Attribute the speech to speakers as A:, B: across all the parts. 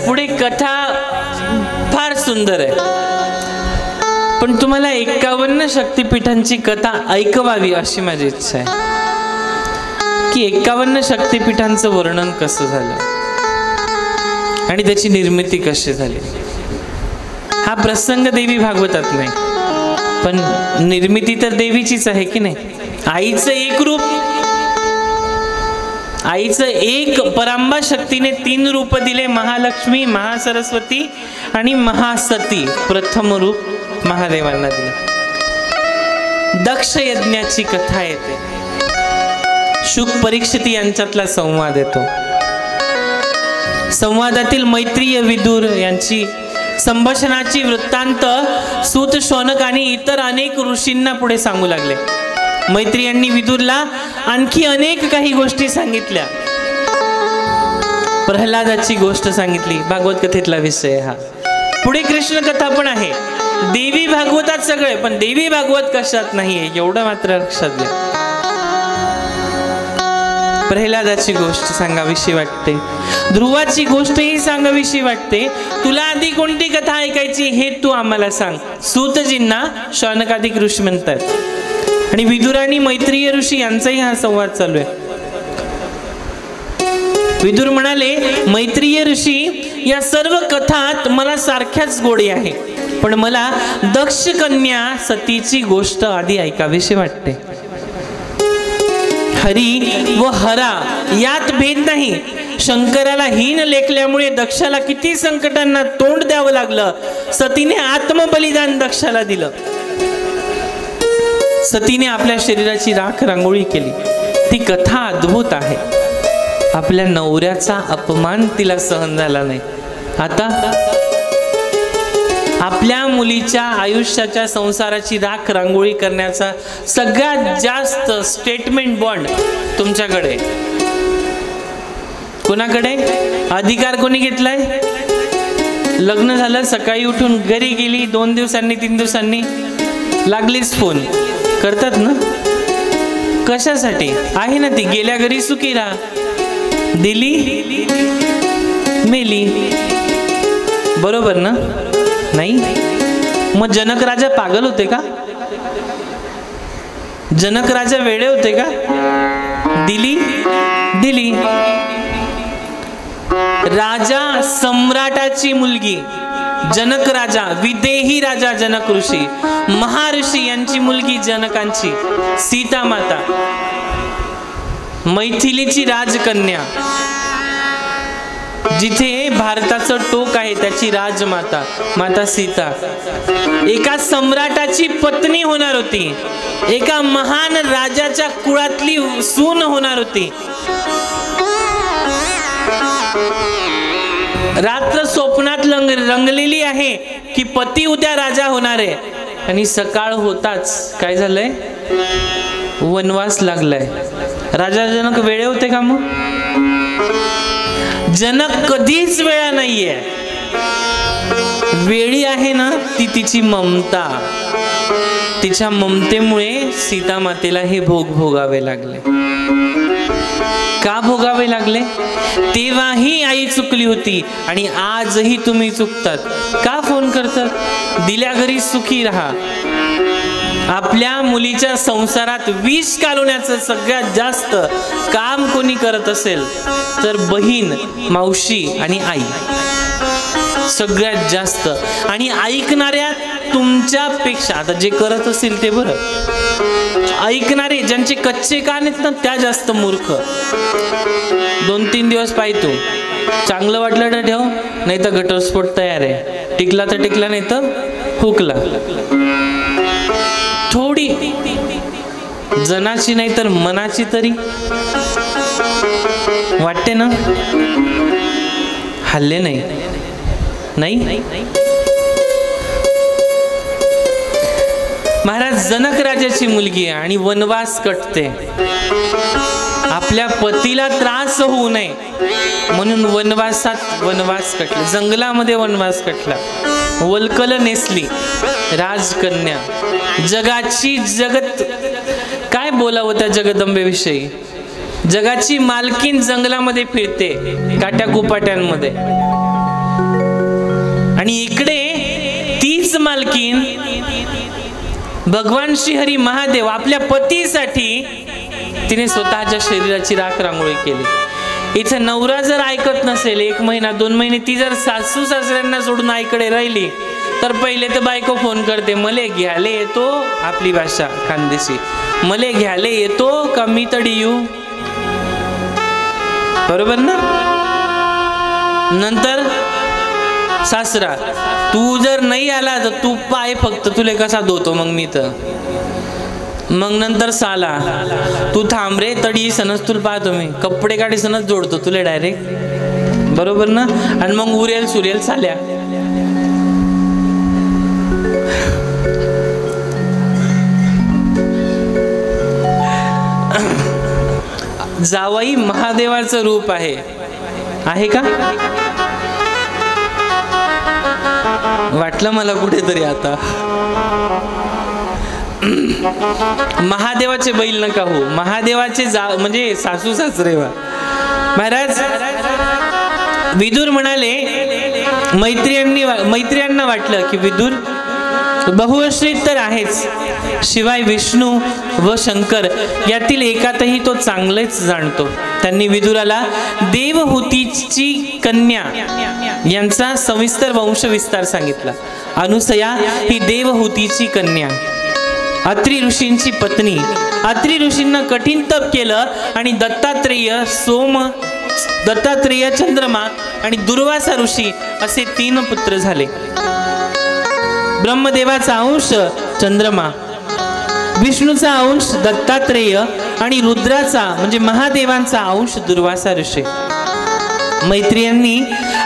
A: पुढे कथा फार सुंदर आहे, पण तुम्हाला 51 शक्तिपीठांची कथा ऐकवावी अशी माझी इच्छा आहे की 51 शक्तिपीठांचं वर्णन कसं झालं आणि त्याची निर्मिती कशी झाली. हा प्रसंग देवी भागवतात नाही, पण निर्मिती तर देवीचीच आहे की नाही. आईचं एक रूप, आईचं एक परांबा शक्तीने 3 रूप दिले, महालक्ष्मी, महासरस्वती आणि महासती. प्रथम रूप महादेवांना दिले. दक्ष यज्ञाची कथा येते, शुक परीक्षित यांच्यातला संवाद येतो. संवादातील मैत्रीय विदुर यांची संभाषणाची वृत्तांत सूत, शौनक आणि इतर अनेक ऋषींना पुढे सांगू लागले. मैत्रियांनी विदुरला आणखी अनेक काही गोष्टी सांगितल्या. प्रल्हादाची गोष्ट सांगितली, भागवत कथेतला विषय हा. पुढे कृष्ण कथा पण आहे. देवी भागवतात सगळे, पण देवी भागवत कशात नाहीये एवढं मात्र लक्षात घ्या. प्रल्हादाची गोष्ट सांगावीशी वाटते, ध्रुवाची गोष्टही सांगावीशी वाटते. तुला आधी कोणती कथा ऐकायची हे तू आम्हाला सांग. सूतजींना शौनकादिक ऋषी म्हणतात आणि विदुर आणि मैत्रीय ऋषी यांचाही हा संवाद चालू आहे. विदुर म्हणाले, मैत्रीय ऋषी, या सर्व कथात मला सारख्याच गोडी आहे, पण मला दक्ष कन्या सतीची गोष्ट आधी ऐकावीशी वाटते. हरी व हरा यात भेद नाही. शंकराला हीन लेखल्यामुळे दक्षाला किती संकटांना तोंड द्यावं लागलं. सतीने आत्मबलिदान दक्षाला दिलं. सतीने आपल्या शरीराची राख रांगोळी केली. ती कथा अद्भुत आहे. आपल्या नवऱ्याचा अपमान तिला सहन झाला नाही. आता आपल्या मुलीच्या आयुष्याच्या संसाराची राख रांगोळी करण्याचा सगळ्यात जास्त स्टेटमेंट बॉन्ड तुमच्याकडे. कोणाकडे अधिकार कोणी घेतलाय? लग्न झालं, सकाळी उठून घरी गेली, 2 दिवसांनी 3 दिवसांनी लागलीच फोन करतात ना. कशासाठी आहे ना ती? गेल्या घरी सुखी राहा, दिली मेली. बरोबर ना? नाही. मग जनक राजा पागल होते का? जनक राजा वेडे होते का? दिली दिली. राजा सम्राटाची मुलगी जनक राजा, विदेही राजा जनक ऋषी, महर्षी यांची मुलगी जनकांची सीता माता, मैथिलीची राजकन्या, जिथे भारताचं टोक आहे त्याची राजमाता माता सीता, एका सम्राटाची पत्नी होणार होती, एका महान राजाच्या कुळातली सून होणार होती. रात्र स्वप्नात रंगलेली आहे की पती उद्या राजा होणार आहे, आणि सकाळ होताच काय झालंय? वनवास लागलाय. राजा जनक वेळे होते का? मग जनक कधीच वेळा नाहीये. वेळी आहे ना ती तिची ममता. तिच्या ममतेमुळे सीता मातेला हे भोग भोगावे लागले. का भोगावे लागले? तेव्हाही आई चुकली होती आणि आजही तुम्ही चुकतात. का फोन करतात? दिल्या घरी सुखी राहा. आपल्या मुलीच्या संसारात विष घालवण्याचं सगळ्यात जास्त काम कोणी करत असेल तर बहीण, मावशी आणि आई सगळ्यात जास्त. आणि ऐकणाऱ्या तुमच्यापेक्षा, आता जे करत असेल ते बरं, ऐकणारे ज्यांचे कच्चे कान आहेत ना त्या जास्त मूर्ख. 2-3 दिवस पाहितो, चांगलं वाटलं तर ठेव, नाही तर घटस्फोट तयार आहे. टिकला तर टिकला, नाही तर हुकला. थोडी जनाची नाही तर मनाची तरी वाटते ना. हल्ले नाही नाही. महाराज जनक राजाची मुलगी आहे आणि वनवास कटते. आपल्या पतीला त्रास होऊ नये म्हणून वनवास कटला, जंगलामध्ये वनवास कटला. वल्कल नेसली राजकन्या, जगाची जगत काय बोलावं त्या जगदंबेविषयी. जगाची मालकीन जंगलामध्ये फिरते, काट्या कुपाट्यांमध्ये. आणि इकडे तीच मालकीन भगवान श्रीहरी महादेव आपल्या पतीसाठी तिने स्वतःच्या शरीराची राख रांगोळी केली. इथं नवरा जर ऐकत नसेल, 1 महिना 2 महिने ती जर सासू सासऱ्यांना सोडून आईकडे राहिली, तर पहिले तर बायको फोन करते, मले घ्यायला येतो, आपली भाषा खानदेशी, मले घ्यायला येतो का मी तडी येऊ, बरोबर ना. नंतर सासरा, तू जर नाही आला तर तू पाय फक्त तुले कसा धुतो मग मी तर. मग नंतर साला, तू थांब रे तडी सनस तुला पाहतो मी, कपडे काढी सनस जोडतो तुले डायरेक्ट, बरोबर ना. आणि मग उरेल सुरेल साल्या. जावई महादेवाचं रूप आहे का? वाटलं मला कुठेतरी आता. महादेवाचे बैल नका हो, महादेवाचे म्हणजे सासू सासरे वा. महाराज विदुर म्हणाले, मैत्रियांना वाटलं की विदुर बहुआश्रित तर आहेच, शिवाय विष्णू व शंकर यातील एकातही तो चांगलेच जाणतो. त्यांनी विदुराला देवहूतीची कन्या यांचा सविस्तर वंशविस्तार सांगितला. अनुसया ही देवहूतीची कन्या, अत्री ऋषींची पत्नी. अत्री ऋषींना कठीण तप केलं आणि दत्तात्रेय चंद्रमा आणि दुर्वासा ऋषी असे 3 पुत्र झाले. ब्रह्मदेवाचा अंश चंद्रमा, विष्णूचा अंश दत्तात्रेय आणि रुद्राचा म्हणजे महादेवांचा अंश दुर्वासा ऋषी. मैत्रियांनी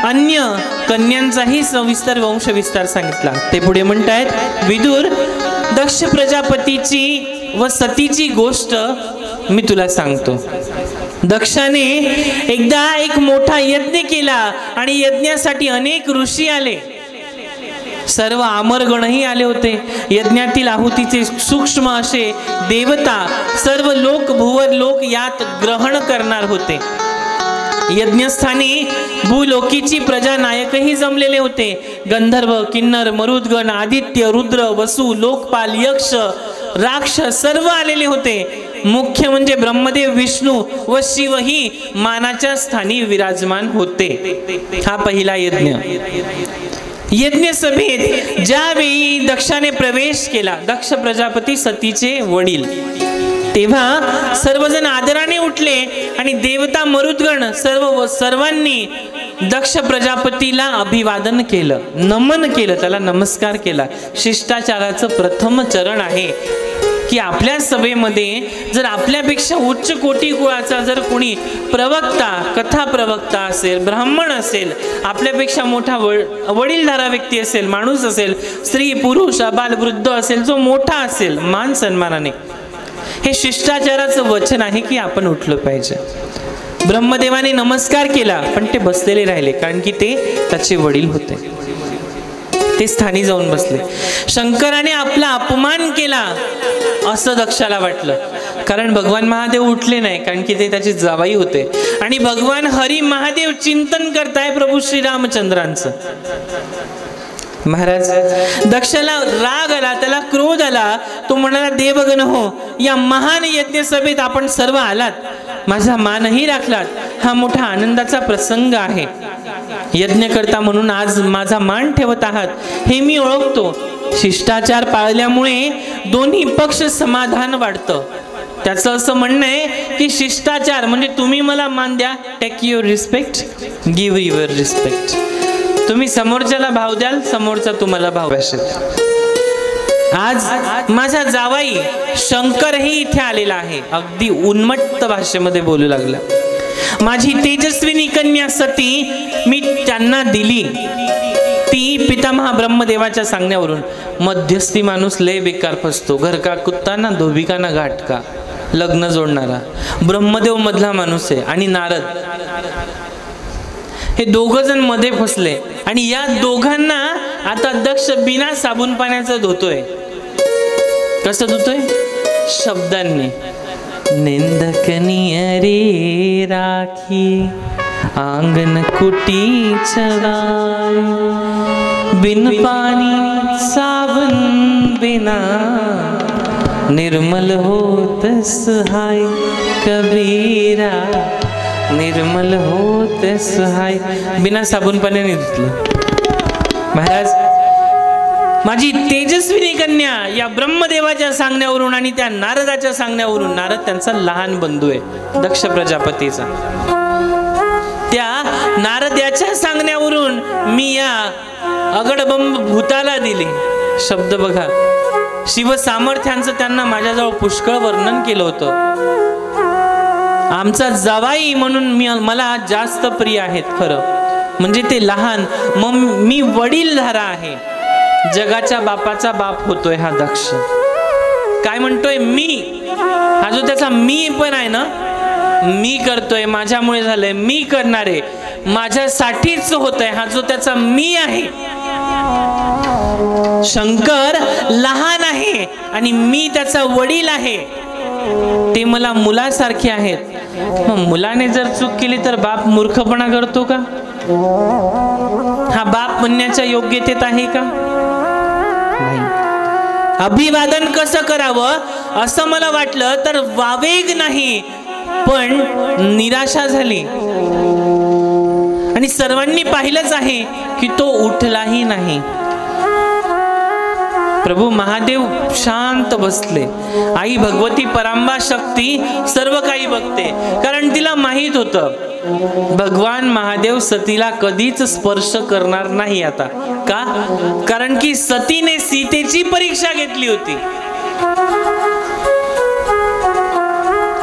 A: अन्य कन्यांचाही सविस्तर वंशविस्तार सांगितला. ते पुढे म्हणतायत, विदुर, दक्ष प्रजापतीची व सतीची गोष्ट मी तुला सांगतो. दक्षाने एकदा एक मोठा यज्ञ केला आणि यज्ञासाठी अनेक ऋषी आले, सर्व अमरगणही आले होते. यज्ञातील आहुतीचे सूक्ष्म असे देवता सर्व लोक भुवर लोक यात ग्रहण करणार होते. यज्ञस्थानी भूलोकीची प्रजा नायकही जमलेले होते. गंधर्व, किन्नर, मरुद्गण, आदित्य, रुद्र, वसु, लोकपाल, यक्ष, राक्षस सर्व आलेले होते. मुख्य म्हणजे ब्रह्मदेव, विष्णू व शिवही मानाच्या स्थानी विराजमान होते. हा पहिला यज्ञ. यज्ञ सभेत ज्यावेळी दक्षाने प्रवेश केला, दक्ष प्रजापती सतीचे वडील, तेव्हा सर्वजण आदराने उठले आणि देवता मरुद्गण सर्वांनी दक्ष प्रजापतीला अभिवादन केलं, नमन केलं, त्याला नमस्कार केला. शिष्टाचाराचं प्रथम चरण आहे की आपल्या सभेमध्ये जर आपल्यापेक्षा उच्च कोटी कुळाचा जर कोणी प्रवक्ता, कथा प्रवक्ता असेल, ब्राह्मण असेल, आपल्यापेक्षा मोठा वडीलधारा व्यक्ती असेल, माणूस असेल, स्त्री पुरुष अबाल वृद्ध असेल, जो मोठा असेल, मान सन्मानाने, हे शिष्टाचाराचं वचन आहे की आपण उठलं पाहिजे. ब्रह्मदेवाने नमस्कार केला पण ते बसलेले राहिले, कारण की ते त्याचे वडील होते. ते स्थानी जाऊन बसले. शंकराने आपला अपमान केला असं दक्षाला वाटलं, कारण भगवान महादेव उठले नाही, कारण की ते त्याचे जावाई होते. आणि भगवान हरी महादेव चिंतन करताय प्रभू श्रीरामचंद्रांचं. महाराज दक्षाला राग आला, त्याला क्रोध आला. तो म्हणाला, देवगण हो, या महान यज्ञ सभेत आपण सर्व आलात, माझा मानही राखलात. हा मोठा आनंदाचा प्रसंग आहे. यज्ञ करता म्हणून आज माझा मान ठेवत आहात हे मी ओळखतो. शिष्टाचार पाळल्यामुळे दोन्ही पक्ष समाधान वाढतं. त्याचं असं म्हणणं आहे की शिष्टाचार म्हणजे तुम्ही मला मान द्या, take your respect, give your respect. तुम्ही समोरच्याला भाव द्याल, समोरचा तुम्हाला भाव असेल. आज माझा जावाई शंकरही इथे आलेला आहे. अगदी उन्मत्त भाषेमध्ये बोलू लागला. माझी तेजस्विनी कन्या सती मी त्यांना दिली. ती पितामहा ब्रह्मदेवाच्या सांगण्यावरून. मध्यस्थी माणूस लय बेकार फसतो. घर का कुत्ता ना धोबी का ना घाट का, लग्न जोडणारा ब्रह्मदेव मधला माणूस आहे आणि नारद, हे दोघं जण मध्ये फसले. आणि या दोघांना आता दक्ष बिना साबून पाण्याचं धुतोय. कसं धुतोय? शब्दांनी. निंदकनी रे राखी आंगन कुटी छवाई, बिन पानी साबन बिना निर्मल होत सुहाय कबीरा, निर्मल होत सुहाय। बिना साबुन पाण्याने धुतलं। महाराज, माझी तेजस्विनी कन्या या ब्रह्मदेवाच्या सांगण्यावरून आणि त्या नारदाच्या सांगण्यावरून, नारद त्यांचा लहान बंधू आहे दक्ष प्रजापतीचा, त्या नारदाच्या सांगण्यावरून मी या अगडबंब भूताला दिले। शब्द बघा, शिव सामर्थ्यांचं त्यांना माझ्याजवळ पुष्कळ वर्णन केलं होतं। आमचा जावाई म्हणून मला जास्त प्रिय आहेत खरं, म्हणजे ते लहान, मग मी वडीलधारा आहे, जगाच्या बापाचा बाप होतोय हा दक्ष। काय म्हणतोय? मी, हा जो त्याचा मी पण आहे ना, मी करतोय, माझ्यामुळे झालंय, मी करणारे, माझ्यासाठीच होतंय, हा जो त्याचा मी आहे। शंकर लहान आहे आणि मी त्याचा वडील आहे, ते मला मुलासारखे आहेत। मग मुलाने जर चूक केली तर बाप मूर्खपणा करतो का? हा बाप म्हणण्याच्या योग्यतेत आहे का? नाही। अभिवादन कसं करावं असं मला वाटलं तर वावेग नाही, पण निराशा झाली आणि सर्वांनी पाहिलंच आहे की तो उठलाही नाही। प्रभू महादेव शांत बसले। आई भगवती परांबा शक्ती सर्व काही बघते, कारण तिला माहित होतं भगवान महादेव सतीला कधीच स्पर्श करणार नाही आता। का? कारण की सतीने सीतेची परीक्षा घेतली होती।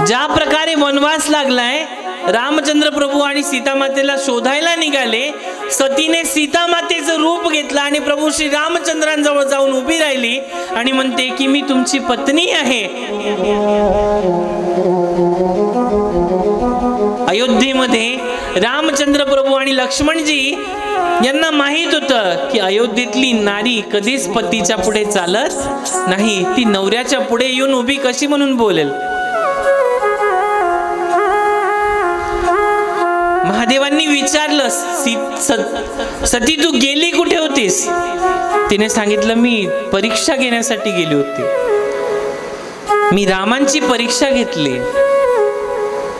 A: ज्या प्रकारे वनवास लागलाय, रामचंद्र प्रभू आणि सीता मातेला शोधायला निघाले, सतीने सीता मातेचं रूप घेतलं आणि प्रभू श्री रामचंद्रांजवळ जाऊन उभी राहिली आणि म्हणते की मी तुमची पत्नी आहे। अयोध्येमध्ये रामचंद्र प्रभू आणि लक्ष्मणजी यांना माहित होतं की अयोध्येतली नारी कधीच पतीच्या पुढे चालत नाही, ती नवऱ्याच्या पुढे येऊन उभी कशी म्हणून बोलेल। महादेवांनी विचारलं, सती तू गेली कुठे होतीस? तिने सांगितलं, मी परीक्षा घेण्यासाठी गेली होती, मी रामांची परीक्षा घेतली।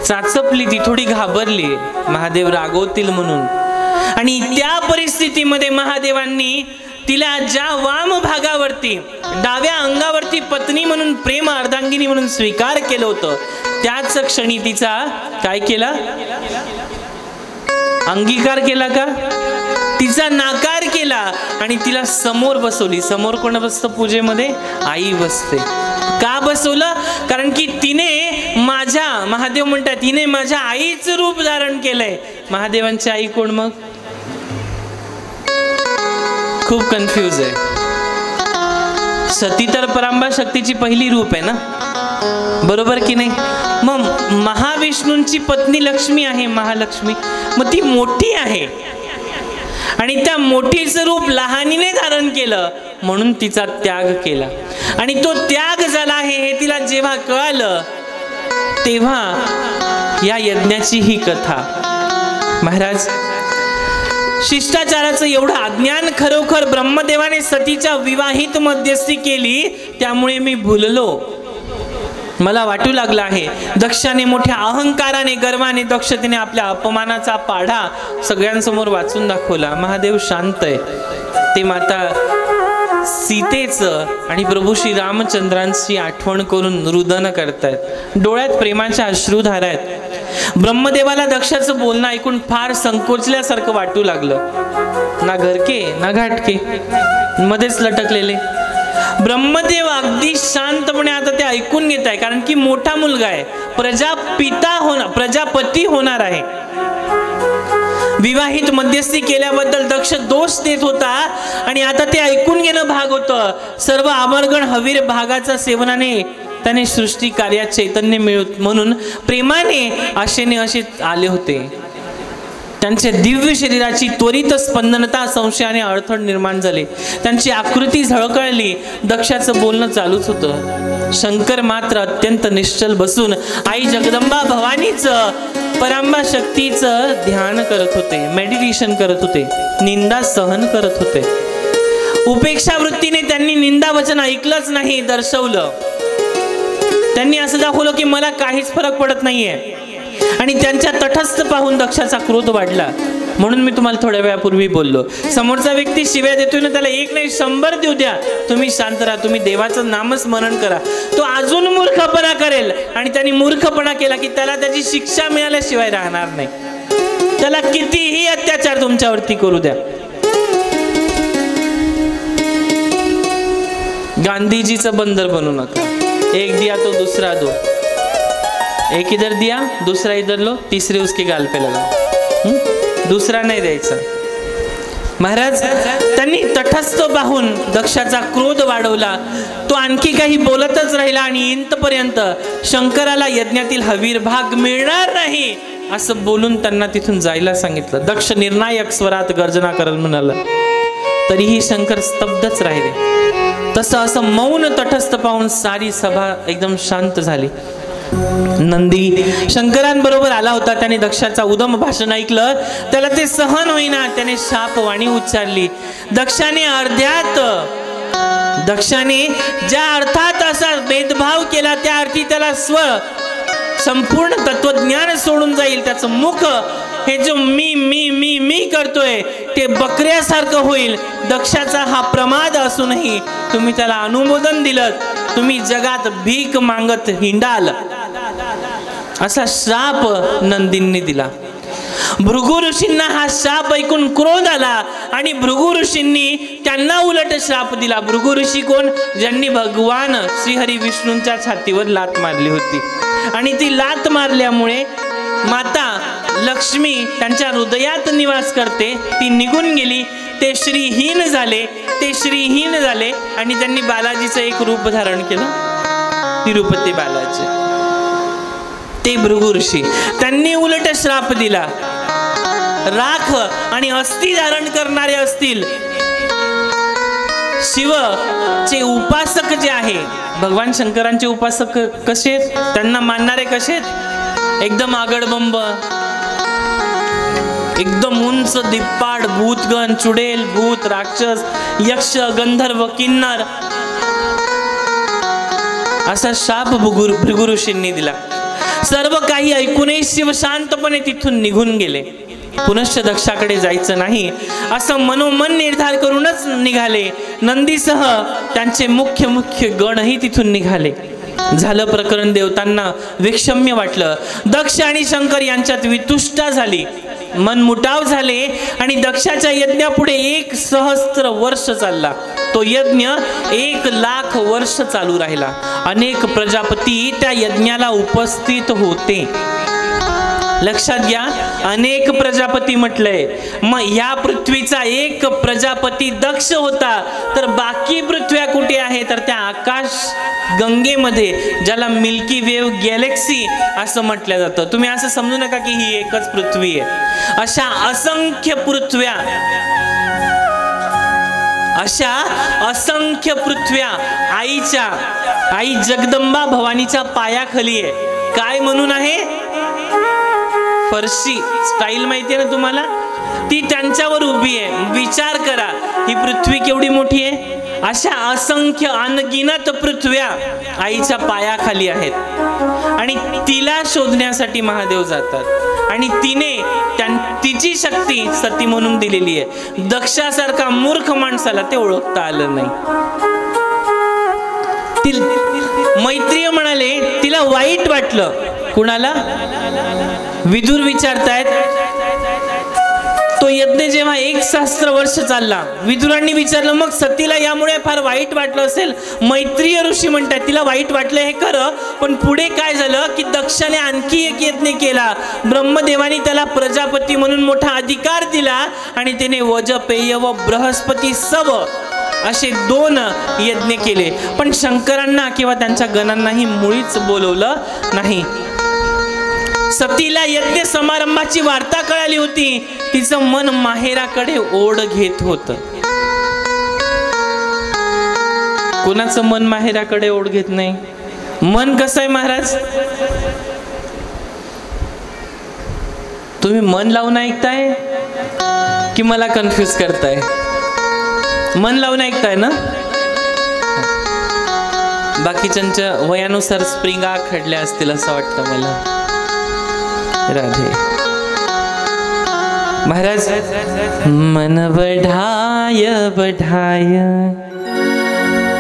A: चाचपली ती, थोडी घाबरली, महादेव रागवतील म्हणून। आणि त्या परिस्थितीमध्ये महादेवांनी तिला ज्या वाम भागावरती, डाव्या अंगावरती पत्नी म्हणून, प्रेम अर्धांगिनी म्हणून स्वीकार केलं होतं, त्याच क्षणी तिचा काय केला? अंगीकार केला का? तिचा नाकार केला आणि तिला समोर बसवली। समोर कोण बसतं पूजेमध्ये? आई बसते। का बसवलं? कारण की तिने माझ्या, महादेव म्हणतात, तिने माझ्या आईचं रूप धारण केलंय। महादेवांची आई कोण मग? खूप कन्फ्यूज आहे। सती तर परांबा शक्तीची पहिली रूप आहे ना, बरोबर की नाही? मग महाविष्णूंची पत्नी लक्ष्मी आहे, महालक्ष्मी, मग ती मोठी आहे आणि त्या मोठीचं रूप लहानीने धारण केलं म्हणून तिचा त्याग केला। आणि तो त्याग झाला आहे हे तिला जेव्हा कळालं तेव्हा या यज्ञाची ही कथा। महाराज, शिष्टाचाराचं एवढं अज्ञान खरोखर ब्रह्मदेवाने सतीच्या विवाहित मध्यस्थी केली, त्यामुळे मी भुललो। मला वाटू लागला आहे दक्षाने मोठ्या अहंकाराने, गर्वाने, दक्षतेने आपल्या अपमानाचा पाढा सगळ्यांसमोर वाचून दाखवला। महादेव शांत आहे, ते माता सीतेचं आणि प्रभू श्री रामचंद्रांची आठवण करून रुदन करतायत, डोळ्यात प्रेमाच्या अश्रुधारा आहेत। ब्रह्मदेवाला दक्षाचं बोलणं ऐकून फार संकोचल्यासारखं वाटू लागलं। ना घरके ना घाटके, मध्येच लटकलेले। ब्रह्मदेव अगदी शांतपणे आता ते ऐकून घेत आहे, कारण की मोठा मुलगा आहे, प्रजापती होणार आहे। विवाहित मध्यस्थी केल्याबद्दल दक्ष दोष देत होता आणि आता ते ऐकून घेणं भाग होतं। सर्व आमरगण हवीर भागाचा सेवनाने त्याने सृष्टी कार्यात चैतन्य मिळत म्हणून प्रेमाने आशेने असे आले होते। त्यांच्या दिव्य शरीराची त्वरित स्पंदनता संशयाने अडथळ निर्माण झाले, त्यांची आकृती झळकळली। दक्षाचं बोलणं चालूच होतं। शंकर मात्र अत्यंत निश्चल बसून आई जगदंबा भवानीचं, परांबा शक्तीचं ध्यान करत होते, मेडिटेशन करत होते, निंदा सहन करत होते। उपेक्षा वृत्तीने त्यांनी निंदा वचन ऐकलंच नाही, दर्शवलं. त्यांनी असं दाखवलं की मला काहीच फरक पडत नाहीये. आणि त्यांच्या तटस्थ पाहून दक्षाचा क्रोध वाढला. म्हणून मी तुम्हाला थोड्या वेळापूर्वी बोललो, समोरचा व्यक्ती शिव्या देतोय ना, त्याला एक नाही 100 देऊ द्या, तुम्ही शांत राहा, तुम्ही देवाचं नामस्मरण करा. तो अजून मूर्खपणा करेल आणि त्यांनी मूर्खपणा केला की त्याला त्याची शिक्षा मिळाल्याशिवाय राहणार नाही. त्याला कितीही अत्याचार तुमच्यावरती करू द्या. गांधीजीचं बंदर बनू नका. एक दिया तो दूसरा दो, एक इधर दिया दूसरा इधर लो, तीसरे उसके गाल पे लगा. दुसरा नाही द्यायचा. महाराज त्यांनी तटस्थ पाहून दक्षाचा क्रोध वाढवला. तो आणखी काही बोलतच राहिला आणि इंतपर्यंत शंकराला यज्ञातील हवीर भाग मिळणार नाही असं बोलून त्यांना तिथून जायला सांगितलं. दक्ष निर्णायक स्वरात गर्जना करत म्हणाला. तरीही शंकर स्तब्धच राहिले. तसं असं मौन तटस्थ पाहून सारी सभा एकदम शांत झाली. नंदी शंकरांबरोबर आला होता. त्याने दक्षाचा उदम भाषण ऐकलं. त्याला ते सहन होईना. त्याने शापवाणी उच्चारली. दक्षाने ज्या अर्थात असा भेदभाव केला त्या अर्थी त्याला संपूर्ण तत्वज्ञान सोडून जाईल. त्याचं मुख हे जो मी मी मी मी करतोय ते बकऱ्यासारखं होईल. दक्षाचा हा प्रमाद असूनही तुम्ही त्याला अनुमोदन दिलं. तुम्ही जगात भीक मागत हिंडाल असा शाप नंदींनी दिला. भृगु ऋषींना हा शाप ऐकून क्रोध आला आणि भृगु ऋषींनी त्यांना उलट शाप दिला. भृगु ऋषी कोण? ज्यांनी भगवान श्रीहरी विष्णूंच्या छातीवर लात मारली होती आणि ती लात मारल्यामुळे माता लक्ष्मी त्यांच्या हृदयात निवास करते. ती निघून गेली. ते श्रीहीन झाले आणि त्यांनी बालाजीचं एक रूप धारण केलं, तिरुपती बालाजी. ते भृगु ऋषी त्यांनी उलट श्राप दिला. राख आणि अस्थि धारण करणारे असतील. शिवचे उपासक जे आहे, भगवान शंकरांचे उपासक कसे आहेत? त्यांना मानणारे कसे आहेत? एकदम आगडबंब, एकदम उंच दिप्पाड, भूतगण, चुडेल, भूत, राक्षस, यक्ष, गंधर्व, किन्नर असा शाप भृगु ऋषींनी दिला. सर्व काही ऐकूनही शिव शांतपणे तिथून निघून गेले. पुनश्च दक्षाकडे जायचं नाही असं मनोमन निर्धार करूनच निघाले. नंदीसह त्यांचे मुख्य गणही तिथून निघाले. झालं प्रकरण देवतांना विषम्य वाटलं. दक्ष आणि शंकर यांच्यात वितुष्टा झाली, मनमुटाव झाले आणि दक्षाच्या यज्ञापुढे 1,000 वर्ष चालला. तो यज्ञ 1,00,000 वर्ष चालू राहिला. अनेक प्रजापती त्या यज्ञाला उपस्थित होते. लक्षात घ्या, अनेक प्रजापती म्हटलंय. मग ह्या पृथ्वीचा एक प्रजापती दक्ष होता, तर बाकी पृथ्व्या कुठे आहे? तर त्या आकाश गंगेमध्ये, ज्याला मिल्की वेव गॅलेक्सी असं म्हटलं जातं. तुम्ही असं समजू नका की ही एकच पृथ्वी आहे. अशा असंख्य पृथ्व्या आई जगदंबा भवानीच्या पायाखाली आहे. काय म्हणून आहे? फरशी स्टाईल माहितीये ना तुम्हाला? ती त्यांच्यावर उभी आहे. विचार करा, ही पृथ्वी केवढी मोठी आहे. अशा असंख्य अनगिनत पृथ्व्या आईच्या पायाखाली आहेत आणि तिला शोधण्यासाठी महादेव जातात आणि तिची शक्ती सती म्हणून दिलेली आहे. दक्षासारखा मूर्ख माणसाला ते ओळखता आलं नाही. मैत्रीय म्हणाले, तिला वाईट वाटलं. कुणाला? विदुर विचारतायत, तो यज्ञ जेव्हा 1,000 वर्ष चालला, विदुरांनी विचारलं मग सतीला यामुळे फार वाईट वाटलं असेल. मैत्रीय ऋषी म्हणतात तिला वाईट वाटलं हे खरं, पण पुढे काय झालं की दक्षाने आणखी एक यज्ञ केला. ब्रह्मदेवाने त्याला प्रजापती म्हणून मोठा अधिकार दिला आणि त्याने वजपेय व बृहस्पती सव असे 2 यज्ञ केले. पण शंकरांना किंवा त्यांच्या गणांनाही मुळीच बोलवलं नाही. सतीला यज्ञ समारंभाची वार्ता कळाली होती. तिचं मन माहेराकडे ओढ घेत होत. कोणाचं मन माहेराकडे ओढ घेत नाही? मन कसं आहे महाराज? तुम्ही मन लावून ऐकताय की मला कन्फ्युज करताय? मन लावून ऐकताय ना? बाकीच्यांच्या वयानुसार स्प्रिंगा खडल्या असतील असं वाटतं मला. राधे. महाराज, मन बढाय बढाय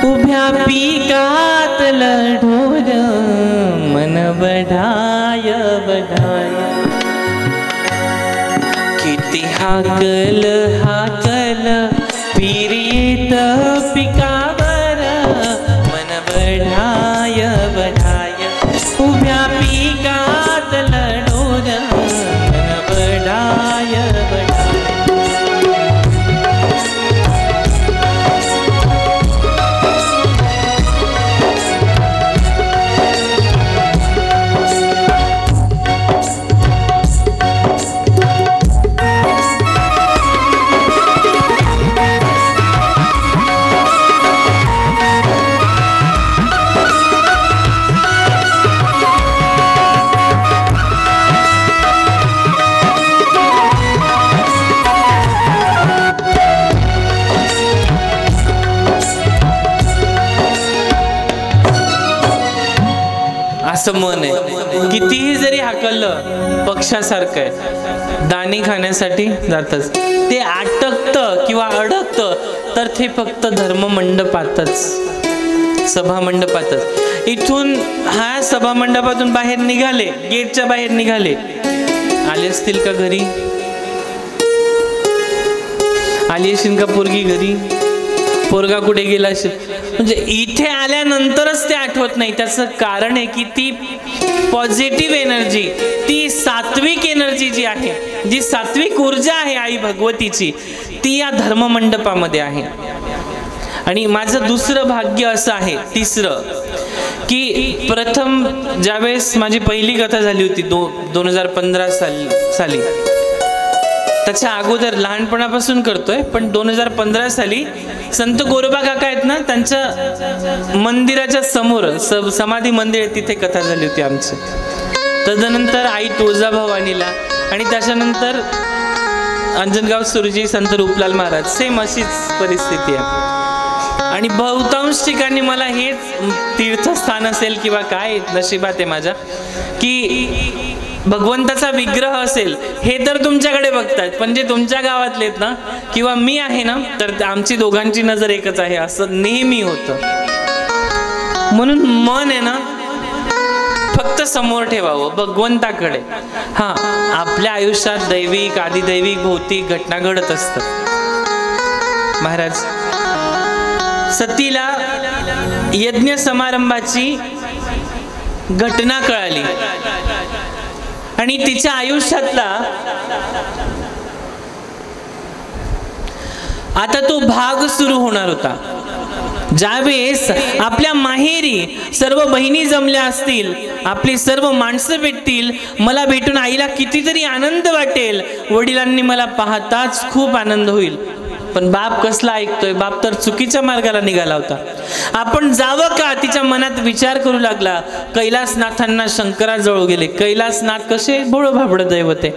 A: उभ्या पिकात ढोर, मन बढाय बढाय किती हाकल हाकल पीर येत पिकावर, मन बढाय बढाय उभ्या पिकात ढोर, मन बढाय बढाय. असं मन आहे. कितीही जरी हाकललं पक्षासारखं आहे, दाणे खाण्यासाठी जातच. ते अटकतं किंवा अडकतं तर ते फक्त धर्ममंडपातच, सभामंडपातच. इथून हा सभामंडपातून बाहेर निघाले, गेटच्या बाहेर निघाले, आले असतील का घरी? आली असेल का पोरगी घरी? पोरगा कुठे गेला असेल? म्हणजे इथे आल्यानंतरच ते आठवत नाही. त्याचं कारण आहे की ती पॉझिटिव्ह एनर्जी, ती सात्विक एनर्जी जी आहे, जी सात्विक ऊर्जा आहे आई भगवतीची, ती या धर्ममंडपामध्ये आहे. आणि माझं दुसरं भाग्य असं आहे, तिसरं, की प्रथम ज्यावेळेस माझी पहिली कथा झाली होती 2015 साली, त्याच्या अगोदर लहानपणापासून करतोय, पण 2015 साली संत गोरोबा काका आहेत ना, त्यांच्या मंदिराच्या समोर समाधी मंदिर आहे, तिथे कथा झाली होती आमची. तदनंतर आई तुळजाभवानीला, आणि त्याच्यानंतर अंजनगाव सुरजी संत रूपलाल महाराज, सेम अशीच परिस्थिती आहे. आणि बहुतांश ठिकाणी मला हेच तीर्थस्थान असेल किंवा काय नशिबात आहे माझ्या, की भगवंताचा विग्रह असेल, हे तर तुमच्याकडे बघतात, पण जे तुमच्या गावातले ना किंवा मी आहे ना, तर आमची दोघांची नजर एकच आहे, असं नेहमी होतं. म्हणून मन आहे ना फक्त समोर ठेवावं भगवंताकडे. हा, आपल्या आयुष्यात दैविक आदिदैविक भौतिक घटना घडत असतात. महाराज, सतीला यज्ञ समारंभाची घटना कळाली आणि तिच्या आयुष्यातला आता तो भाग सुरू होणार होता. ज्यावेळेस आपल्या माहेरी सर्व बहिणी जमल्या असतील, आपली सर्व माणसं भेटतील, मला भेटून आईला कितीतरी आनंद वाटेल, वडिलांनी मला पाहताच खूप आनंद होईल. पण बाप कसला ऐकतोय? बाप तर चुकीच्या मार्गाला निघाला होता. आपण जावं का तिच्या मनात विचार करू लागला. कैलासनाथांना शंकराजवळ गेले. कैलासनाथ कसे भोळ भाबड दैवत आहे.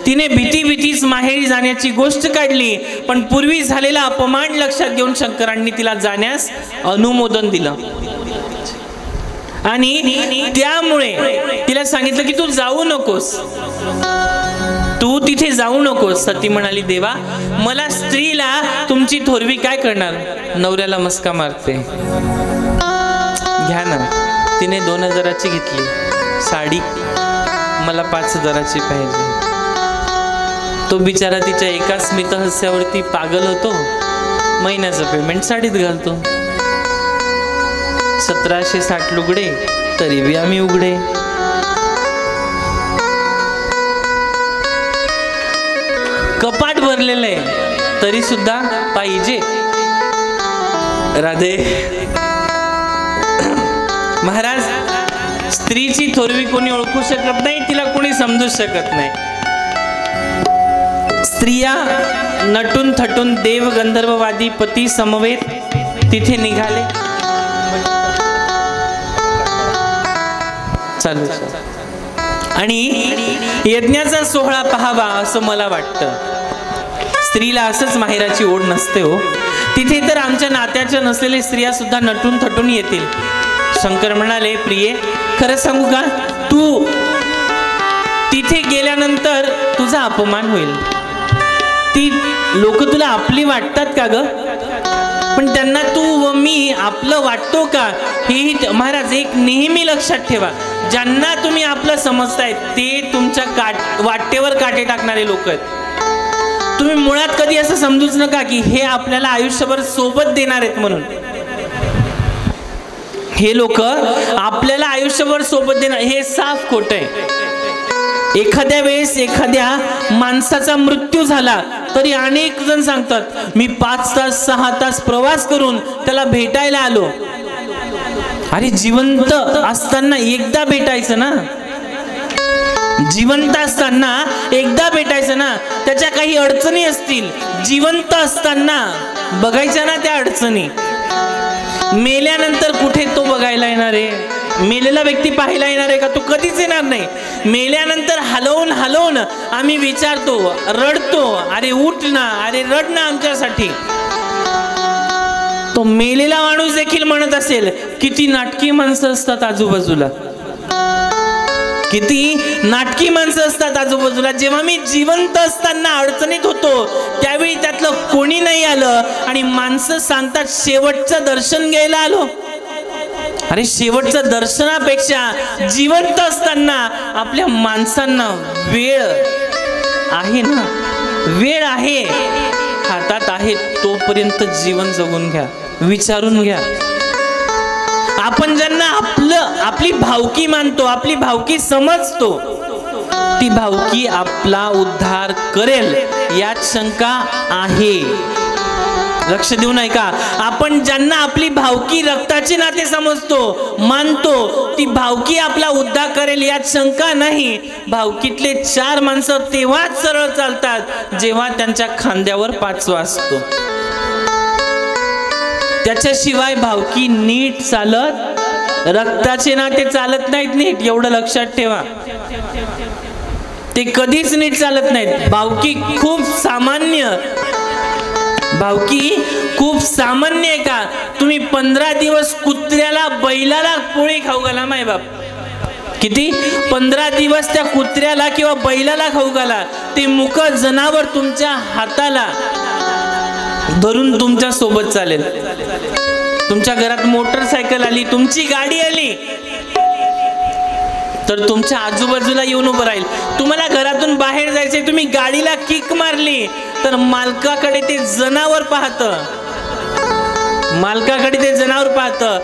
A: तिने भीतीच माहेरी जाण्याची गोष्ट काढली, पण पूर्वी झालेला अपमान लक्षात घेऊन शंकरांनी तिला जाण्यास अनुमोदन दिलं आणि त्यामुळे तिला सांगितलं की तू जाऊ नकोस, तू तिथे जाऊ नकोस. सती म्हणाली, देवा, मला स्त्रीला तुमची थोरवी काय करणार? नवऱ्याला मस्का मारते. घ्या ना. तिने 2000ची घेतली साडी, मला 5000ची पाहिजे. तो बिचारा तिच्या एका स्मित हास्यावरती पागल होतो. महिन्याचं पेमेंट साडीत घालतो. 1760 लुगडे तरी बी आम्ही उघडे. कपाट भरलेलं आहे तरी सुद्धा पाहिजे. राधे. महाराज, स्त्रीची थोरवी कोणी ओळखू शकत नाही, तिला कोणी समजू शकत नाही. स्त्रिया नटून थटून देव गंधर्ववादी पती समवेत तिथे निघाले. चालू आणि यज्ञाचा सोहळा पाहावा असं मला वाटतं. स्त्रीला असंच माहेराची ओढ नसते हो. तिथे तर आमच्या नात्याच्या नसलेल्या स्त्रिया सुद्धा नटून थटून येतील. शंकर म्हणाले, प्रिये खरं सांगू का, तू तिथे गेल्यानंतर तुझा अपमान होईल. ती लोक तुला आपली वाटतात का ग? पण त्यांना तू व मी आपलं वाटतो का, हेही महाराज एक नेहमी लक्षात ठेवा. ज्यांना तुम्ही आपलं समजताय ते तुमच्या वाटेवर काटे टाकणारे लोक आहेत. तुम्ही मुळात कधी असं समजूच नका की हे आपल्याला आयुष्यभर सोबत देणार आहेत म्हणून. हे लोक आपल्याला आयुष्यभर सोबत देणार हे साफ खोटं आहे. एखाद्या वेळेस एखाद्या माणसाचा मृत्यू झाला तरी अनेक जण सांगतात मी 5 तास 6 तास प्रवास करून त्याला भेटायला आलो. अरे जिवंत असताना एकदा भेटायचं ना, जिवंत असताना एकदा भेटायचं ना. त्याच्या काही अडचणी असतील, जिवंत असताना बघायच्या ना त्या अडचणी. मेल्यानंतर कुठे तो बघायला येणार आहे? मेलेला व्यक्ती पाहायला येणार आहे का? तो कधीच येणार नाही. मेल्यानंतर हलवून हलवून आम्ही विचारतो, रडतो, अरे उठ ना, अरे रड ना आमच्यासाठी. तो मेलेला माणूस देखील म्हणत असेल, किती नाटकी माणसं असतात आजूबाजूला, किती नाटकी माणसं असतात आजूबाजूला. जेव्हा मी जिवंत असताना अडचणीत होतो त्यावेळी त्यातलं कोणी नाही आलं आणि माणसं सांगतात शेवटचं दर्शन घ्यायला आलो. अरे शेवटचं दर्शनापेक्षा जिवंत असताना आपल्या माणसांना वेळ आहे ना, वेळ आहे, हातात आहे तोपर्यंत जीवन जगून घ्या, विचारून घ्या. आपण ज्यांना आपली भावकी मानतो, आपली भावकी समजतो, ती भावकी आपला उद्धार करेल यात शंका आहे. लक्ष देऊन ऐका. आपण ज्यांना आपली भावकी रक्ताचे नाते समजतो, मानतो, ती भावकी आपला उद्धार करेल यात शंका नाही. भावकीतले 4 माणसं तेव्हाच सरळ चालतात जेव्हा त्यांच्या खांद्यावर 5वा असतो. त्याच्याशिवाय भावकी नीट चालत, रक्ताचे नाते चालत नाहीत नीट, एवढं लक्षात ठेवा. ते कधीच नीट चालत नाहीत. भावकी खूप सामान्य, भावकी खूप सामान्य आहे का? तुम्ही 15 दिवस कुत्र्याला बैलाला पोळी खाऊ घाला माय बाप, किती 15 दिवस त्या कुत्र्याला किंवा बैलाला खाऊ घाला, ते मुक जनावर तुमच्या हाताला धरून तुमच्या सोबत चालेल. तुमच्या घरात मोटरसायकल आली, तुमची गाडी आली तर तुमच्या आजूबाजूला येऊन उभं राहील. तुम्हाला घरातून बाहेर जायचंय, तुम्ही गाडीला किक मारली तर मालकाकडे ते जनावर पाहतं, मालकाकडे ते जनावर पाहतं.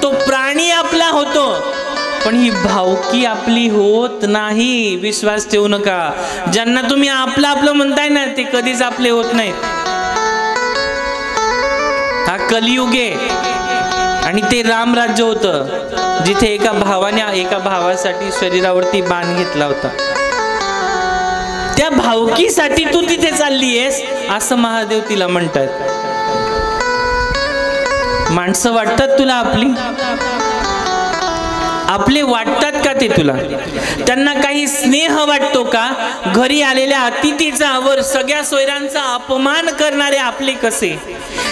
A: तो प्राणी आपला होतो पण ही भावकी आपली होत नाही. विश्वास ठेवू नका. ज्यांना तुम्ही आपलं आपलं म्हणताय ना ते कधीच आपले होत नाहीत. हा कलियुग आहे आणि ते रामराज्य होतं जिथे एका भावाने एका भावासाठी शरीरावरती बाण घेतला होता. त्या भावकीसाठी तू तिथे चालली आहेस असं महादेव तिला म्हणतात. माणसं वाटतात तुला आपली, आपले वाटतात का ते तुला? त्यांना काही स्नेह वाटतो का? घरी आलेल्या अतिथीचा वर सगळ्या सोयऱ्यांचा अपमान करणारे आपले कसे?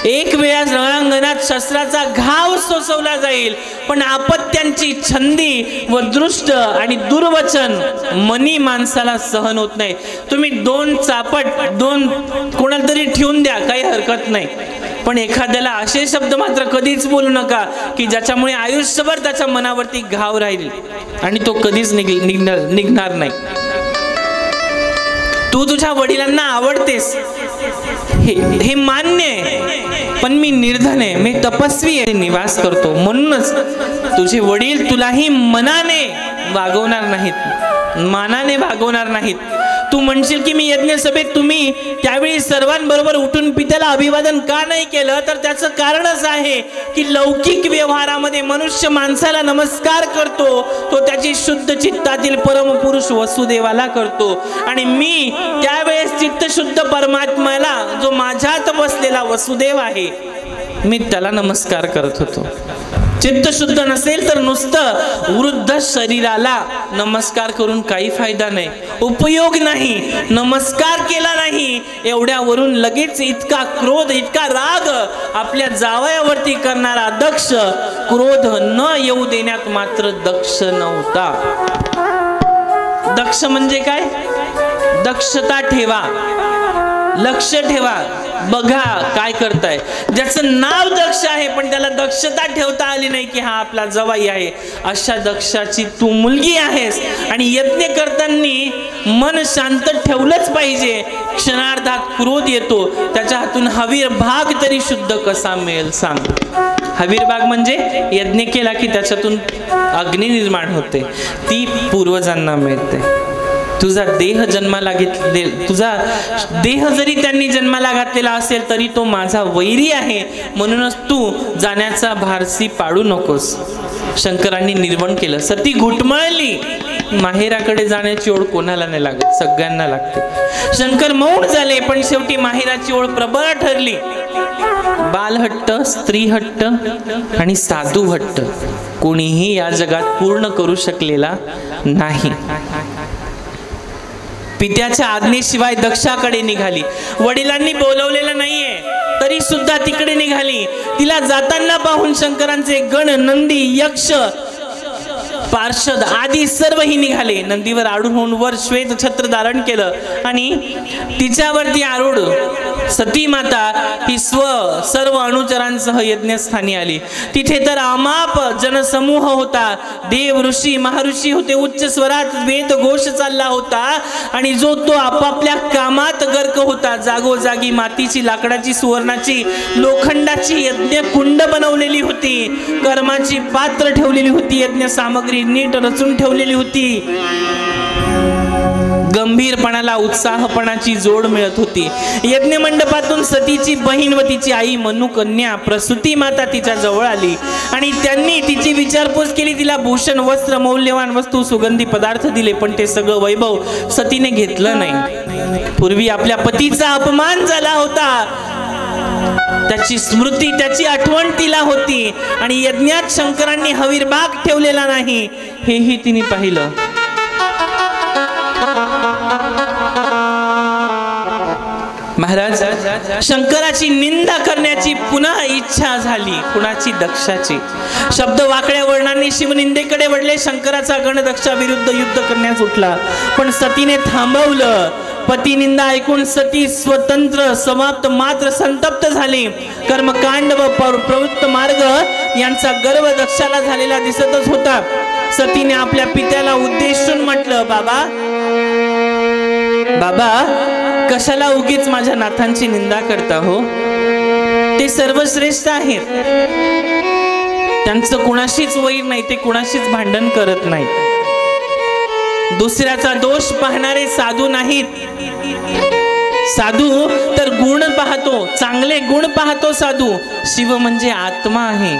A: एक वेळा रणांगणात शस्त्राचा घाव सोसवला जाईल पण अपत्यांची छंदी व दृष्ट आणि दुर्वचन मनी माणसाला सहन होत नाही. तुम्ही 2 चापट कोणाला तरी ठेवून द्या, काही हरकत नाही, पण एखाद्याला असे शब्द मात्र कधीच बोलू नका की ज्याच्यामुळे आयुष्यभर त्याच्या मनावरती घाव राहील आणि तो कधीच निघणार नाही. तू तुझ्या वडिलांना आवडतेस हे मान्य आहे, पण मी निर्धन आहे, मी तपस्वी आहे, निवास करतो, म्हणूनच तुझे वडील तुलाही मनाने वागवणार नाहीत, मानाने वागवणार नाहीत. तू म्हणशील की मी यज्ञ सभेत तुम्ही त्यावेळी सर्वांबरोबर उठून पित्याला अभिवादन का नाही केलं, तर त्याचं कारणच आहे की लौकिक व्यवहारामध्ये मनुष्य माणसाला नमस्कार करतो तो त्याची शुद्ध चित्तातील परमपुरुष वसुदेवाला करतो आणि मी त्यावेळेस चित्तशुद्ध परमात्म्याला जो माझ्यात बसलेला वसुदेव आहे मी त्याला नमस्कार करत होतो. चित्त शुद्ध नसेल तर नुसतं वृद्ध शरीराला नमस्कार करून काही फायदा नाही, उपयोग नाही. नमस्कार केला नाही एवढ्यावरून लगेच इतका क्रोध, इतका राग आपल्या जावयावरती करणारा दक्ष, क्रोध न येऊ देण्यात मात्र दक्ष नव्हता. दक्ष म्हणजे काय? दक्षता ठेवा, लक्ष ठेवा, बघा काय करताय. ज्याचं नाव दक्ष आहे पण त्याला दक्षता ठेवता आली नाही की हा आपला जवाई आहे, अशा दक्षाची तू मुलगी आहेस. आणि यज्ञ करताना मन शांत ठेवलंच पाहिजे. क्षणार्धात क्रोध येतो, त्याच्या हातून हवीर भाग तरी शुद्ध कसा मिळेल सांग. हवीर भाग म्हणजे यज्ञ केला की त्याच्यातून अग्नी निर्माण होते, ती पूर्वजांना मिळते. तुझा देह जन्माला घेतले, तुझा देह जरी त्यांनी जन्माला घातलेला असेल तरी तो माझा वैरी आहे, म्हणूनच तू जाण्याचा भारसी पाडू नकोस. शंकरांनी निर्वण केलं. सती घुटमळली. माहेराकडे जाण्याची ओढ कोणाला नाही लागत, सगळ्यांना लागते. शंकर मौन झाले पण शेवटी माहेराची ओढ प्रबळ ठरली. बालहट्ट, स्त्री हट्ट आणि साधू हट्ट कोणीही या जगात पूर्ण करू शकलेला नाही. पित्याच्या आज्ञेशिवाय दक्षाकडे निघाली. वडिलांनी बोलवलेलं नाहीये तरी सुद्धा तिकडे निघाली. तिला जाताना पाहून शंकरांचे गण, नंदी, यक्ष, पार्षद आदी सर्वही निघाले. नंदीवर आरूढ होऊन वर श्वेत छत्र धारण केलं आणि तिच्यावरती आरूढ सती माता ही सर्व अनुचरांसह यज्ञस्थानी आली. तिथे तर अमाप जनसमूह होता. देव, ऋषी, महर्षी होते. उच्च स्वरात वेद घोष चालला होता आणि जो तो आपापल्या कामात गर्क होता. जागोजागी मातीची, लाकडाची, सुवर्णाची, लोखंडाची यज्ञ कुंड बनवलेली होती. कर्माची पात्र ठेवलेली होती. यज्ञ सामग्री नीट रचून ठेवलेली होती. गंभीरपणाला उत्साहपणाची जोड मिळत होती. यज्ञ मंडपातून सतीची बहीण व तिची आई मनुकन्या प्रसूती माता तिच्या जवळ आली आणि त्यांनी तिची विचारपूस केली. तिला भूषण, वस्त्र, मौल्यवान वस्तू, सुगंधी पदार्थ दिले, पण ते सगळं वैभव सतीने घेतलं नाही. पूर्वी आपल्या पतीचा अपमान झाला होता, त्याची स्मृती, त्याची आठवण तिला होती आणि यज्ञात शंकरांनी हवीरभाग ठेवलेला नाही हेही तिने पाहिलं. महाराज, शंकराची निंदा करण्याची पुन्हा इच्छा झाली. कुणाची? दक्षाची. शब्द वाकड्या वर्णांनी शिवनिंदेकडे वळले. शंकराचा गण दक्षाविरुद्ध युद्ध करण्यास उठला पण सतीने थांबवलं. पतिनिंदा ऐकून सती स्वतंत्र समाप्त मात्र संतप्त झाली. कर्मकांड व प्रवृत्त मार्ग यांचा गर्व दक्षाला झालेला दिसतच होता. सतीने आपल्या पित्याला उद्देशून म्हटलं, बाबा बाबा, कशाला उगीच माझ्या नाथांची निंदा करता हो? ते सर्वश्रेष्ठ आहेत. त्यांचं कुणाशीच वैर नाही, ते कुणाशीच भांडण करत नाही. दुसऱ्याचा दोष पाहणारे साधू नाहीत. साधू तर गुण पाहतो, चांगले गुण पाहतो साधू. शिव म्हणजे आत्मा आहे.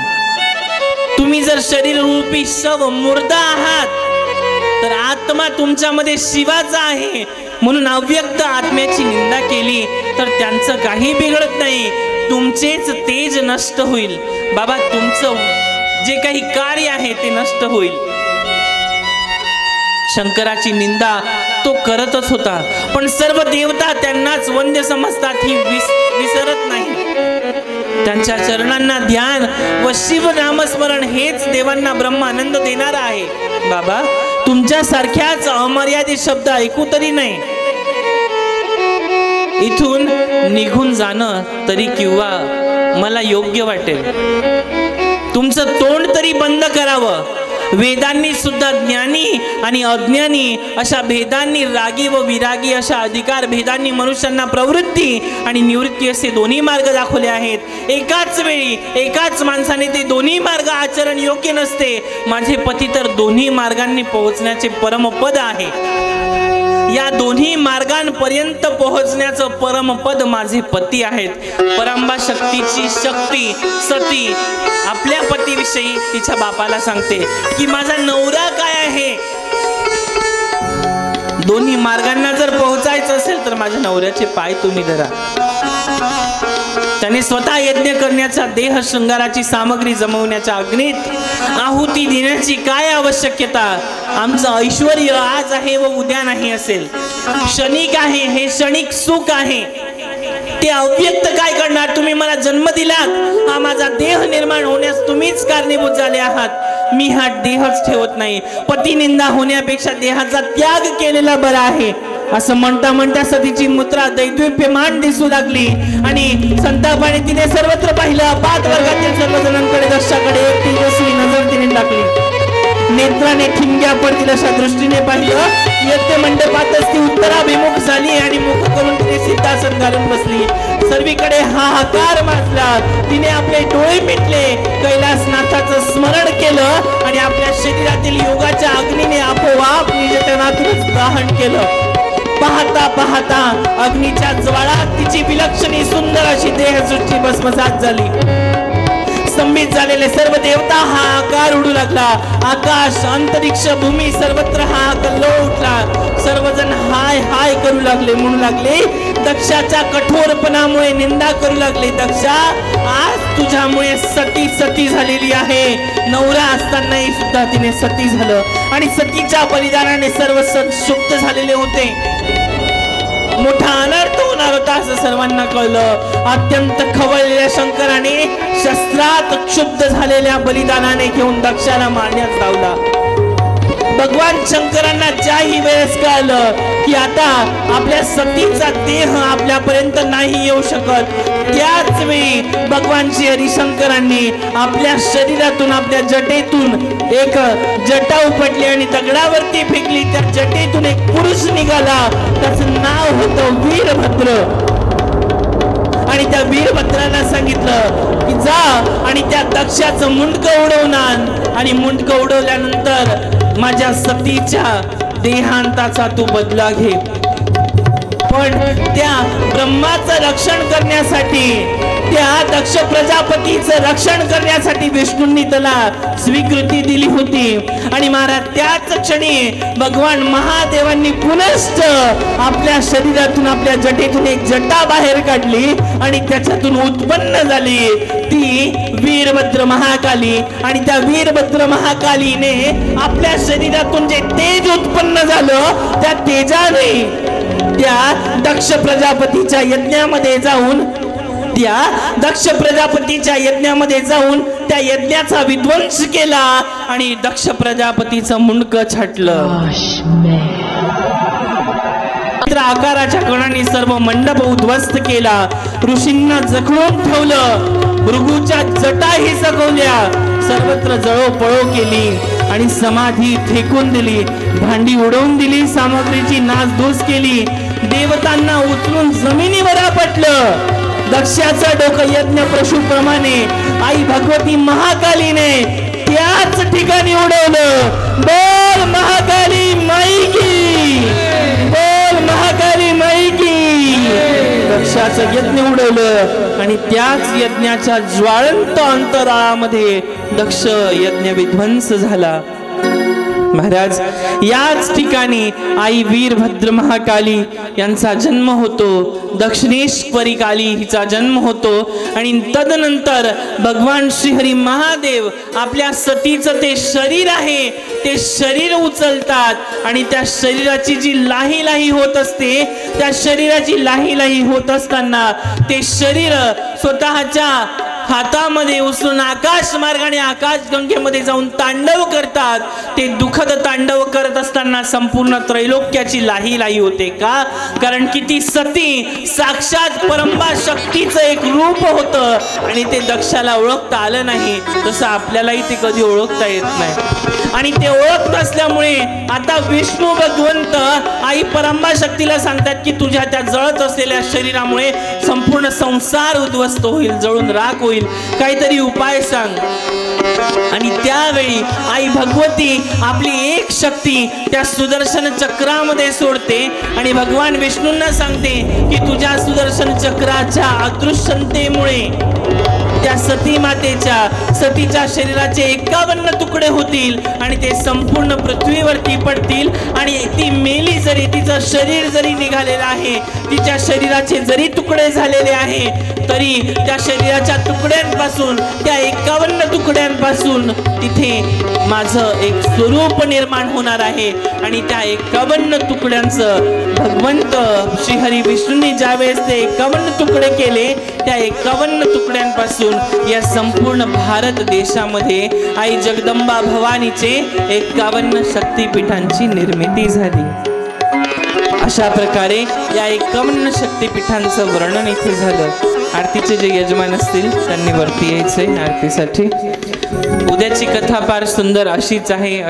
A: तुम्ही जर शरीर रूपी शव मुर्दा आहात तर आत्मा तुमच्यामध्ये शिवाचा आहे. म्हणून अव्यक्त आत्म्याची निंदा केली तर त्यांचं काही बिघडत नाही. तुमचेच तेज नष्ट होईल. बाबा, तुमचं जे काही कार्य आहे ते नष्ट होईल. शंकराची निंदा तो करतच होता पण सर्व देवता त्यांनाच वंद्य समजतात ही विसरत नाही. त्यांच्या चरणांना ध्यान व शिव नामस्मरण हेच देवांना ब्रह्मानंद देणारा आहे. बाबा, तुमच्या सारख्याच अमर्यादित शब्द ऐकू तरी नाही. इथून निघून जाणं तरी किंवा मला योग्य वाटेल. तुमचं तोंड तरी बंद करावं. वेदांनी सुद्धा ज्ञानी आणि अज्ञानी अशा भेदांनी, रागी व विरागी अशा अधिकार भेदांनी मनुष्यांना प्रवृत्ती आणि निवृत्ती असे दोन्ही मार्ग दाखवले आहेत. एकाच वेळी एकाच माणसाने ते दोन्ही मार्ग आचरण योग्य नसते. माझे पती तर दोन्ही मार्गांनी पोहोचण्याचे परमपद आहे. या दोन्ही मार्गांपर्यंत पोहोचण्याचं परमपद माझे पती आहेत. परांबा शक्तीची शक्ती सती आपल्या पतीविषयी तिच्या बापाला सांगते की माझा नवरा काय आहे. दोन्ही मार्गांना जर पोहोचायचं असेल तर माझ्या नवऱ्याचे पाय तुम्ही धरा. त्याने स्वतः यज्ञ करण्याचा देह शृंगाराची सामग्री जमवण्याच्या अग्नीत आहुती देण्याची काय आवश्यकता? आमचं ऐश्वर्य आज आहे व उद्या नाही असेल, क्षणिक आहे, हे क्षणिक सुख आहे, ते अव्यक्त काय करणार? तुम्ही मला जन्म दिलात, हा माझा देह निर्माण होण्यास तुम्हीच कारणीभूत झाले आहात, मी हा देहच ठेवत नाही. पतिनिंदा होण्यापेक्षा देहाचा त्याग केलेला बरा आहे असं म्हणता म्हणता सतीची मुद्रा दैदिप्यमान दिसू लागली आणि संतापाने तिने सर्वत्र पाहिलं. 5 वर्गातील सर्वजणांकडे दक्षाकडे एक तेजस्वी नजर तिने टाकली. नेत्राने ठिणग्या पडतील अशा दृष्टीने पाहिलं. यज्ञ मंडपातच ती उत्तराभिमुख झाली आणि मुख करून तिने सिद्धासन घालून बसली. सर्वीकडे हाहाकार माजला. तिने आपले डोळे मिटले, कैलासनाथाचं स्मरण केलं आणि आपल्या शरीरातील योगाच्या अग्नीने आपोआप निजतनातूनच दहन केलं. पाहता पाहता अग्नीच्या ज्वाळात तिची विलक्षणी सुंदर अशी देहसृष्टी भस्मसात झाली. स्तंभित झालेले सर्व देवता हा आकार उडू लागला. आकाश, अंतरिक्ष, भूमी सर्वत्र हा कल्लोळ उठला. सर्वजण हाय हाय करू लागले, म्हणू लागले. दक्षाच्या कठोरपणामुळे निंदा करू लागले. दक्षा, आज तुझ्यामुळे सती सती झालेली आहे. नवरा असतानाही सुद्धा तिने सती झालं आणि सतीच्या बलिदानाने सर्व सुप्त झालेले होते. मोठा अनर्थ होणार होता असं सर्वांना कळलं. अत्यंत खवळलेल्या शंकराने शस्त्रात क्षुब्ध झालेल्या बलिदानाने घेऊन दक्षाला मारण्यास लावला. भगवान शंकरांना ज्याही वेळेस कळलं की आता आपल्या सतीचा देह आपल्यापर्यंत नाही येऊ शकत, त्याच वेळी भगवान श्री हरिशंकरांनी आपल्या शरीरातून, आपल्या जटेतून एक जटा उपटली आणि दगडावरती फेकली. त्या जटेतून एक पुरुष निघाला. त्याचं नाव होतं वीरभद्र. आणि त्या वीरभद्राला सांगितलं की जा आणि त्या दक्षाचं मुंडकं उडवून आण आणि मुंडकं उडवल्यानंतर माझ्या सतीच्या देहांताचा तू बदला घे. पण त्या ब्रह्माचं रक्षण करण्यासाठी, त्या दक्ष प्रजापतीचं रक्षण करण्यासाठी विष्णूंनी त्याला स्वीकृती दिली होती. आणि महाराज त्याच क्षणी भगवान महादेवांनी पुनश्च आपल्या शरीरातून, आपल्या जटेतून एक जटा बाहेर काढली आणि त्याच्यातून उत्पन्न झाली ती वीरभद्र महाकाली. आणि त्या वीरभद्र महाकालीने आपल्या शरीरातून जे तेज उत्पन्न झालं, त्या तेजाने त्या दक्ष प्रजापतीच्या यज्ञामध्ये जाऊन, त्या यज्ञाचा विध्वंस केला आणि दक्ष प्रजापतीचं मुंडकं छाटलं. आकाराच्या कणाने सर्व मंडप उद्ध्वस्त केला. ऋषींना जखडून ठेवलं. भृगूच्या जटाही जगवल्या. सर्वत्र जळोपळो केली आणि समाधी फेकून दिली. भांडी उडवून दिली. सामग्रीची नासधूस केली. देवतांना उचलून जमिनीवर आपटलं. दक्षाचं डोकं यज्ञ पशुप्रमाणे आई भगवती महाकालीने त्याच ठिकाणी उडवलं. बोल महाकाली माई की, बोल महाकाली माई की. दक्षाचं यज्ञ उडवलं आणि त्याच यज्ञाच्या ज्वाळंत अंतराळामध्ये दक्ष यज्ञ विध्वंस झाला. महाराज याच ठिकाणी आई वीरभद्र महाकाली यांचा जन्म होतो. दक्षिणेश्वरी काली हिचा जन्म होतो आणि तदनंतर भगवान श्रीहरी महादेव आपल्या सतीचं ते शरीर आहे, ते शरीर उचलतात आणि त्या शरीराची जी लाही लाही होत असते, त्या शरीराची लाही लाही होत असताना ते शरीर स्वतःच्या हातामध्ये उचलून आकाश मार्गाने आकाश गंगेमध्ये जाऊन तांडव करतात. ते दुःखद तांडव करत असताना संपूर्ण त्रैलोक्याची लाही लाही होते. का? कारण की ती सती साक्षात परंबा शक्तीचं एक रूप होतं आणि ते दक्षाला ओळखता आलं नाही. तसं आपल्यालाही ते कधी ओळखता येत नाही. आणि ते ओळखत असल्यामुळे आता विष्णू भगवंत आई परंबा शक्तीला सांगतात की तुझ्या त्या जळत असलेल्या शरीरामुळे संपूर्ण संसार उद्ध्वस्त होईल, जळून राख होईल, काहीतरी उपाय सांग. आणि त्यावेळी आई भगवती आपली एक शक्ती त्या सुदर्शन चक्रामध्ये सोडते आणि भगवान विष्णूंना सांगते की तुझ्या सुदर्शन चक्राच्या अदृश्यतेमुळे त्या सती मातेच्या सतीच्या शरीराचे 51 तुकडे होतील आणि ते संपूर्ण पृथ्वीवरती पडतील. आणि ती मेली जरी, तिचं शरीर जरी निघालेलं आहे, तिच्या शरीराचे जरी तुकडे झालेले आहे, तरी त्या शरीराच्या तुकड्यांपासून, त्या 51 तुकड्यांपासून तिथे माझं एक स्वरूप निर्माण होणार आहे आणि त्या 51 तुकड्यांचं भगवंत श्रीहरी विष्णूंनी ज्यावेळेस ते 51 तुकडे केले, त्या 51 तुकड्यांपासून या संपूर्ण भारत देशामध्ये आई जगदंबा भवानीचे 51 शक्तिपीठांची निर्मिती झाली। अशा प्रकारे या 51 शक्तिपीठांचं वर्णन इथे झालं। आरतीचे जे यजमान असतील त्यांनी वरती यायचे आरतीसाठी। उद्याची कथा फार सुंदर अशीच आहे।